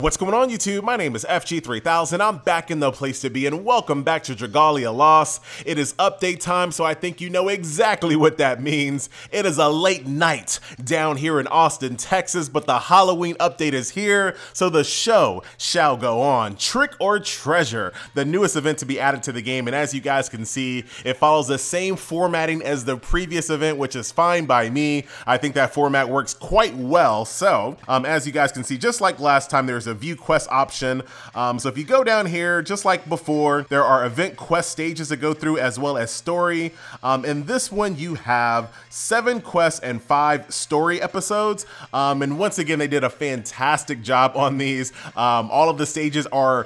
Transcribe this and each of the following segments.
What's going on YouTube? My name is FG3000. I'm back in the place to be and welcome back to Dragalia Lost. It is update time, so I think you know exactly what that means. It is a late night down here in Austin, Texas, but the Halloween update is here, so the show shall go on. Trick or Treasure, the newest event to be added to the game, and as you guys can see, it follows the same formatting as the previous event, which is fine by me. I think that format works quite well. So, as you guys can see, just like last time, there's a view quest option. So if you go down here, just like before, there are event quest stages to go through as well as story. In this one, you have 7 quests and 5 story episodes. And once again, they did a fantastic job on these. All of the stages are,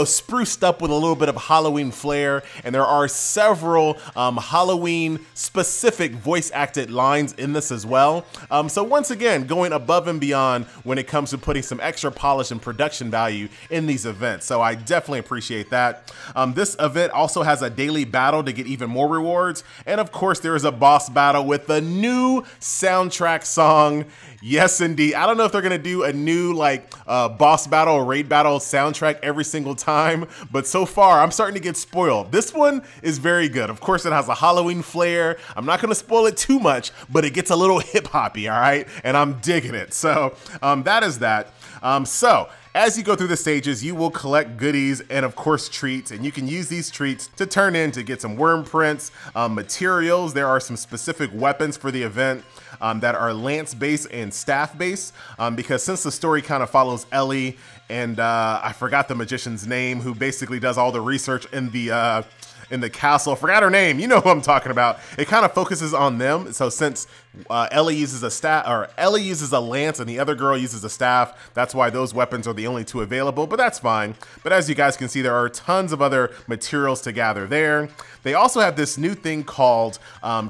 spruced up with a little bit of Halloween flair, and there are several Halloween specific voice acted lines in this as well. So once again, going above and beyond when it comes to putting some extra polish and production value in these events. So I definitely appreciate that. This event also has a daily battle to get even more rewards. And of course, there is a boss battle with the new soundtrack song. Yes, indeed. I don't know if they're gonna do a new boss battle or raid battle soundtrack every single time, but so far I'm starting to get spoiled. This one is very good. Of course, it has a Halloween flair. I'm not gonna spoil it too much, but it gets a little hip hoppy, all right? And I'm digging it. So that is that. So as you go through the stages, you will collect goodies and of course treats, and you can use these treats to turn in to get some worm prints, materials. There are some specific weapons for the event that are lance based and staff based, because since the story kind of follows Ellie and I forgot the magician's name, who basically does all the research in the castle. I forgot her name. You know who I'm talking about. It kind of focuses on them. So since Ellie uses a staff, or Ellie uses a lance and the other girl uses a staff, that's why those weapons are the only 2 available, but that's fine. But as you guys can see, there are tons of other materials to gather there. They also have this new thing called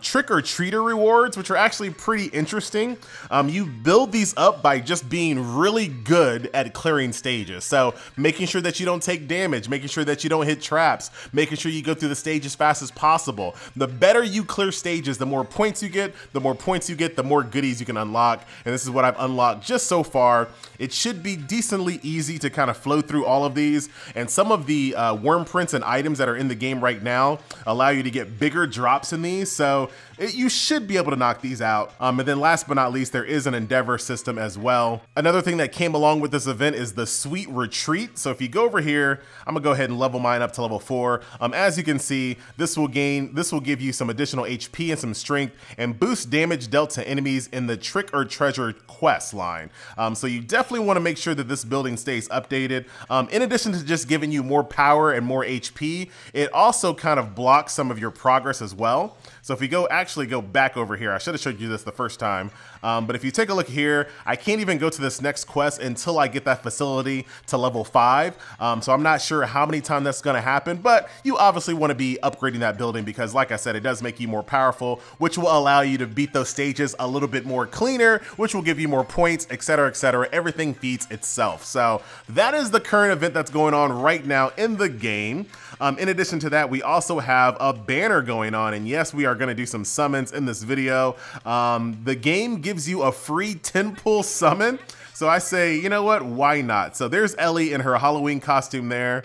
Trick or Treater rewards, which are actually pretty interesting. You build these up by just being really good at clearing stages. So making sure that you don't take damage, making sure that you don't hit traps, making sure you go through the stage as fast as possible. The better you clear stages, the more points you get, the more goodies you can unlock. And this is what I've unlocked just so far. It should be decently easy to kind of flow through all of these. And some of the worm prints and items that are in the game right now allow you to get bigger drops in these. So you should be able to knock these out. And then last but not least, there is an endeavor system as well. Another thing that came along with this event is the Sweet Retreat. So if you go over here, I'm gonna go ahead and level mine up to level 4. As you can see, this will give you some additional HP and some strength and boost damage dealt to enemies in the Trick or Treasure quest line. So you definitely want to make sure that this building stays updated. In addition to just giving you more power and more HP, it also kind of blocks some of your progress as well. So if we actually go back over here, I should have showed you this the first time, but if you take a look here, I can't even go to this next quest until I get that facility to level 5. So I'm not sure how many times that's gonna happen, but you obviously wanna be upgrading that building because like I said, it does make you more powerful, which will allow you to beat those stages a little bit more cleaner, which will give you more points, etc., etc. Everything feeds itself. So that is the current event that's going on right now in the game. In addition to that, we also have a banner going on, and yes, we are going to do some summons in this video. The game gives you a free 10-pull summon, so I say, you know what, why not? So there's Ellie in her Halloween costume there.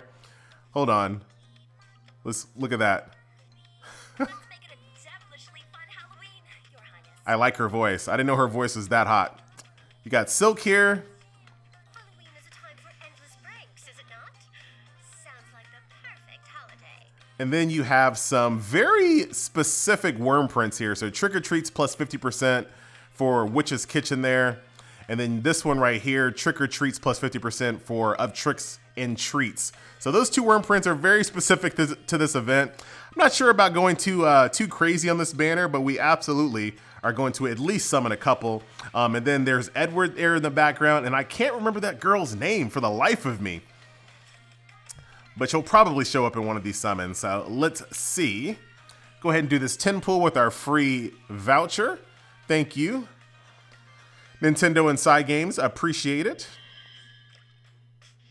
Hold on, let's look at that. I like her voice. I didn't know her voice was that hot. You got Silk here. Halloween is a time for endless pranks, is it not? Sounds like the perfect holiday. And then you have some very specific worm prints here. So Trick or Treats plus 50% for Witch's Kitchen there. And then this one right here, Trick or Treats plus 50% for Of Tricks and Treats. So those 2 worm prints are very specific to this event. I'm not sure about going too crazy on this banner, but we absolutely are going to at least summon a couple. And then there's Edward there in the background, and I can't remember that girl's name for the life of me. But she'll probably show up in one of these summons. So let's see. Go ahead and do this 10 pull with our free voucher. Thank you. Nintendo Inside Games, appreciate it.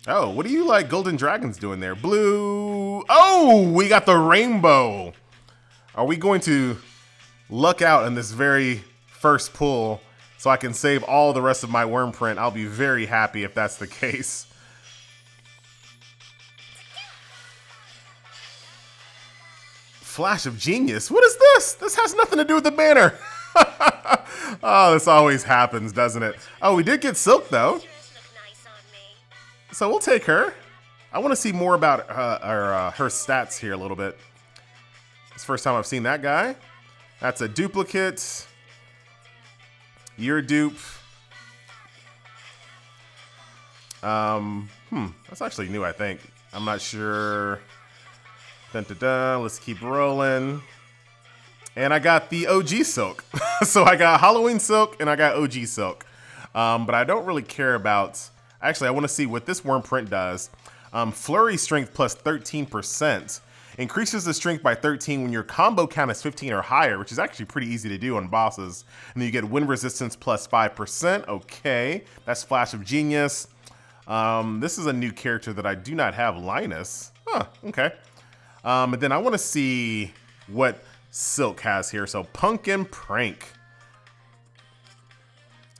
Oh, what do you like Golden Dragons doing there? Blue. Oh, we got the rainbow. Are we going to luck out in this very first pull so I can save all the rest of my worm print. I'll be very happy if that's the case. Flash of Genius? What is this? This has nothing to do with the banner. Oh, this always happens, doesn't it? Oh, we did get Silk, though. So we'll take her. I want to see more about her stats here a little bit. It's the first time I've seen that guy. That's a duplicate. You're a dupe. That's actually new, I think. I'm not sure. Dun, dun, dun. Let's keep rolling. And I got the OG Silk. So I got Halloween Silk and I got OG Silk. But I don't really care about... Actually, I want to see what this worm print does. Flurry strength plus 13%. Increases the strength by 13 when your combo count is 15 or higher, which is actually pretty easy to do on bosses. And then you get wind resistance plus 5%. Okay, that's Flash of Genius. This is a new character that I do not have, Linus. Huh, okay. And then I want to see what Silk has here. So Pumpkin Prank.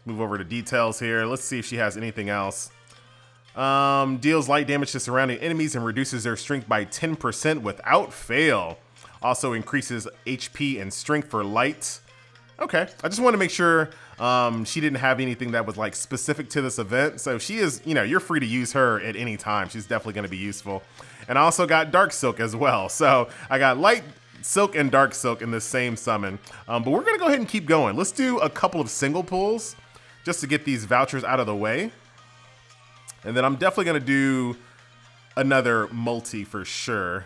Move over to details here. Let's see if she has anything else. Deals light damage to surrounding enemies and reduces their strength by 10% without fail. Also increases HP and strength for light. Okay, I just want to make sure she didn't have anything that was like specific to this event. So she is, you know, you're free to use her at any time. She's definitely going to be useful. And I also got Dark Silk as well. So I got Light Silk and Dark Silk in the same summon. But we're going to go ahead and keep going. Let's do a couple of single pulls just to get these vouchers out of the way. And then I'm definitely going to do another multi for sure.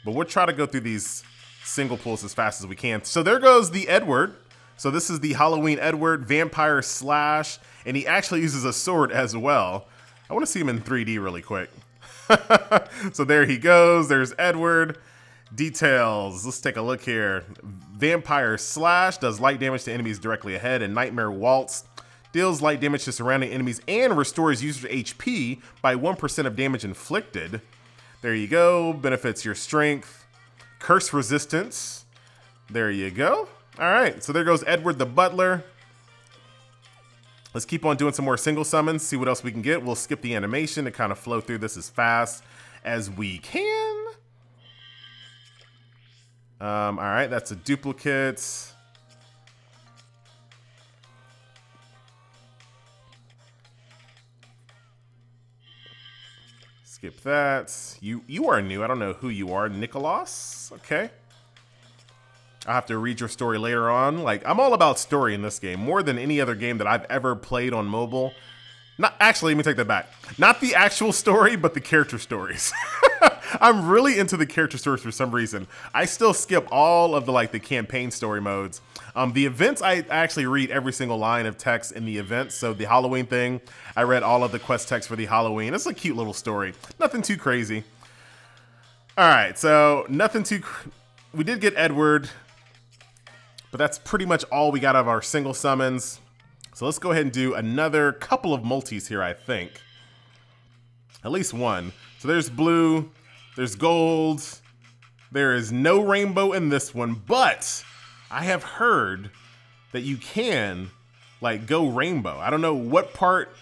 But we'll try to go through these single pulls as fast as we can. So there goes the Edward. So this is the Halloween Edward, Vampire Slash, and he actually uses a sword as well. I want to see him in 3D really quick. So there he goes. There's Edward. Details. Let's take a look here. Vampire Slash does light damage to enemies directly ahead, and Nightmare Waltz deals light damage to surrounding enemies and restores user HP by 1% of damage inflicted. There you go. Benefits your strength. Curse resistance. There you go. All right. So there goes Edward the Butler. Let's keep on doing some more single summons, see what else we can get. We'll skip the animation to kind of flow through this as fast as we can. All right, that's a duplicate. Skip that. You are new. I don't know who you are. Nicholas? Okay. I'll have to read your story later on. Like, I'm all about story in this game, more than any other game that I've ever played on mobile. Not actually, let me take that back. Not the actual story, but the character stories. I'm really into the character stories for some reason. I still skip all of the campaign story modes. The events, I actually read every single line of text in the events. So the Halloween thing, I read all of the quest text for the Halloween. It's a cute little story. Nothing too crazy. All right, so we did get Edward, but that's pretty much all we got out of our single summons. So let's go ahead and do another couple of multis here, I think. At least one. So there's blue, there's gold. There is no rainbow in this one, but I have heard that you can go rainbow. I don't know what part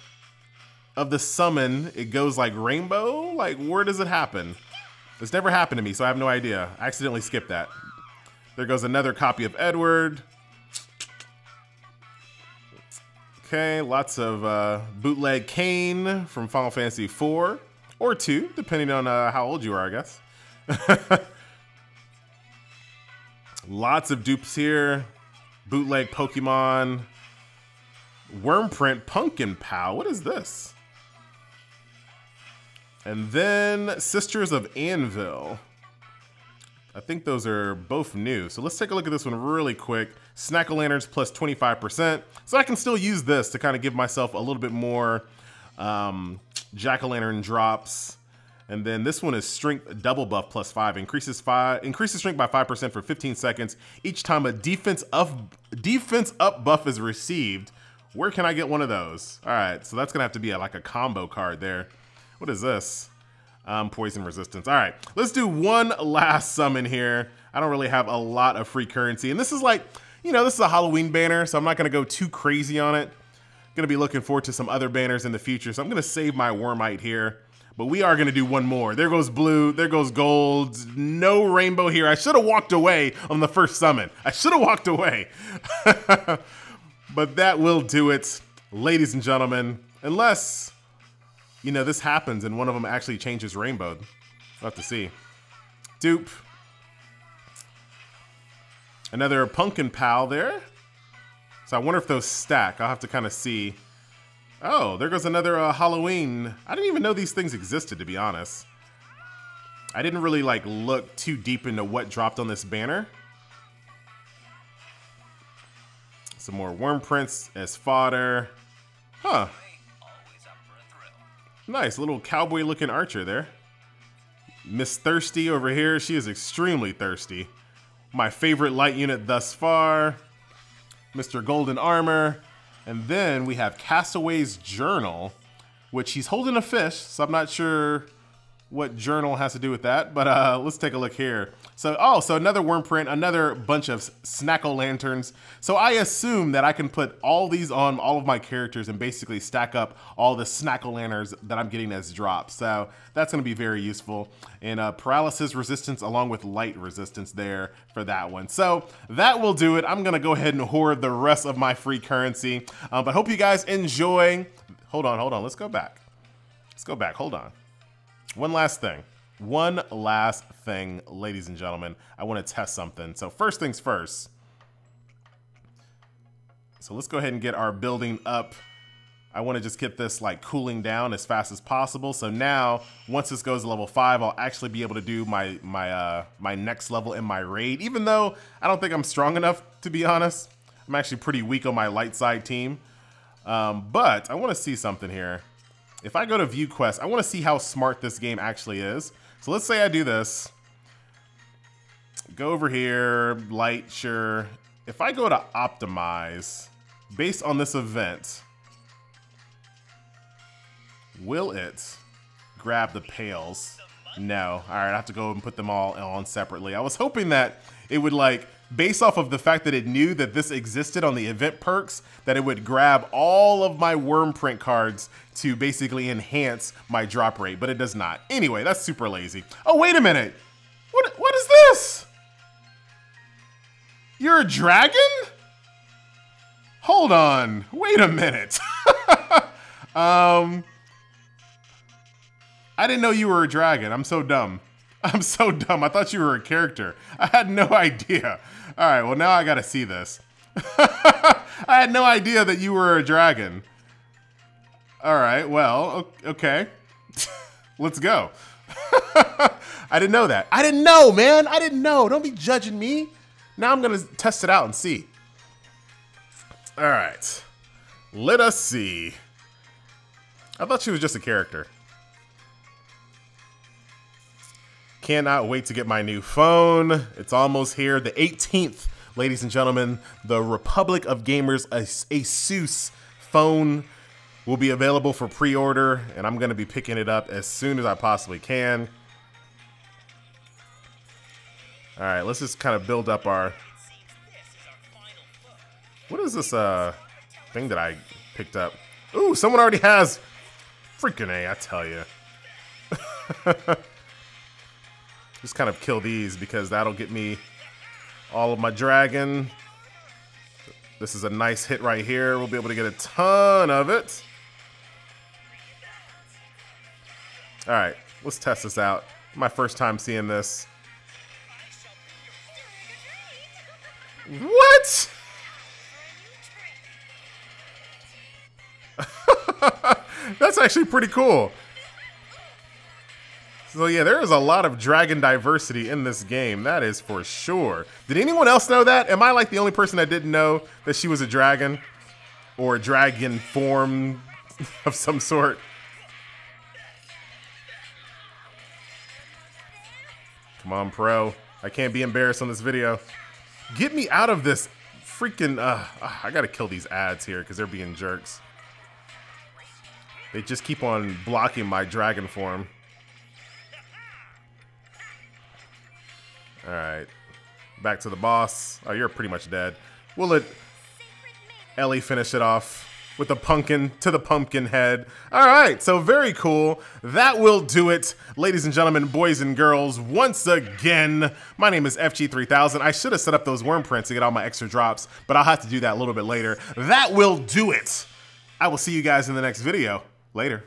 of the summon it goes like rainbow. Like, where does it happen? It's never happened to me, so I have no idea. I accidentally skipped that. There goes another copy of Edward. Okay, lots of bootleg Kane from Final Fantasy IV or 2, depending on how old you are, I guess. Lots of dupes here. Bootleg Pokemon. Wormprint Pumpkin Pow. What is this? And then Sisters of Anvil. I think those are both new. So let's take a look at this one really quick. Snack-o'-lanterns plus 25%. So I can still use this to kind of give myself a little bit more jack-o'-lantern drops. And then this one is strength double buff plus 5. Increases strength by 5% for 15 seconds each time a defense up buff is received. Where can I get one of those? All right, so that's gonna have to be like a combo card there. What is this? Poison resistance. All right, let's do one last summon here. I don't really have a lot of free currency. And this is you know, this is a Halloween banner, so I'm not gonna go too crazy on it. Gonna be looking forward to some other banners in the future, so I'm gonna save my Wormite here. But we are gonna do one more. There goes blue, there goes gold. No rainbow here. I should have walked away on the first summon. I should have walked away. But that will do it, ladies and gentlemen. Unless, you know, this happens and one of them actually changes rainbow. We'll have to see. Dupe. Another pumpkin pal there. So I wonder if those stack. I'll have to kind of see. Oh, there goes another Halloween. I didn't even know these things existed, to be honest. I didn't really like look too deep into what dropped on this banner. Some more worm prints as fodder. Huh. Nice, little cowboy looking archer there. Miss Thirsty over here. She is extremely thirsty. My favorite light unit thus far. Mr. Golden Armor. And then we have Castaway's Journal, which he's holding a fish, so I'm not sure what journal has to do with that, but let's take a look here. So, so another worm print, another bunch of snack-o'-lanterns. So I assume that I can put all these on all of my characters and basically stack up all the snack-o'-lanterns that I'm getting as drops. So that's gonna be very useful. And paralysis resistance along with light resistance there for that one. So that will do it. I'm gonna go ahead and hoard the rest of my free currency. But hope you guys enjoy. Hold on, let's go back. Let's go back, hold on. One last thing, ladies and gentlemen. I want to test something. So first things first. So let's go ahead and get our building up. I want to just get this like cooling down as fast as possible. So now, once this goes to level 5, I'll actually be able to do my next level in my raid. Even though I don't think I'm strong enough, to be honest. I'm actually pretty weak on my light side team. But I want to see something here. If I go to view quest, I want to see how smart this game actually is. So let's say I do this. Go over here, light, sure. If I go to optimize, based on this event, will it grab the pails? No. All right, I have to go and put them all on separately. I was hoping that it would like, based off of the fact that it knew that this existed on the event perks, that it would grab all of my worm print cards to basically enhance my drop rate, but it does not. Anyway, that's super lazy. Oh, wait a minute. What is this? You're a dragon? Hold on, wait a minute. I didn't know you were a dragon. I'm so dumb. I'm so dumb. I thought you were a character. I had no idea. All right, well, now I gotta see this. I had no idea that you were a dragon. All right, well, okay. Let's go. I didn't know that. I didn't know, man. I didn't know. Don't be judging me. Now I'm gonna test it out and see. All right, let us see. I thought she was just a character. Cannot wait to get my new phone. It's almost here. The 18th, ladies and gentlemen, the Republic of Gamers Asus phone will be available for pre-order, and I'm going to be picking it up as soon as I possibly can. All right, let's just kind of build up our... What is this thing that I picked up? Ooh, someone already has... Freaking A, I tell you. Just kind of kill these because that'll get me all of my dragon. This is a nice hit right here. We'll be able to get a ton of it. All right, let's test this out. My first time seeing this. What? That's actually pretty cool. So yeah, there is a lot of dragon diversity in this game. That is for sure. Did anyone else know that? Am I like the only person that didn't know that she was a dragon? Or a dragon form of some sort? Come on, pro. I can't be embarrassed on this video. Get me out of this freaking... I gotta kill these ads here because they're being jerks. They just keep on blocking my dragon form. Alright. Back to the boss. Oh, you're pretty much dead. We'll let Ellie finish it off with the pumpkin to the pumpkin head. All right, so very cool. That will do it, ladies and gentlemen, boys and girls. Once again, my name is FG3000. I should have set up those worm prints to get all my extra drops, but I'll have to do that a little bit later. That will do it. I will see you guys in the next video. Later.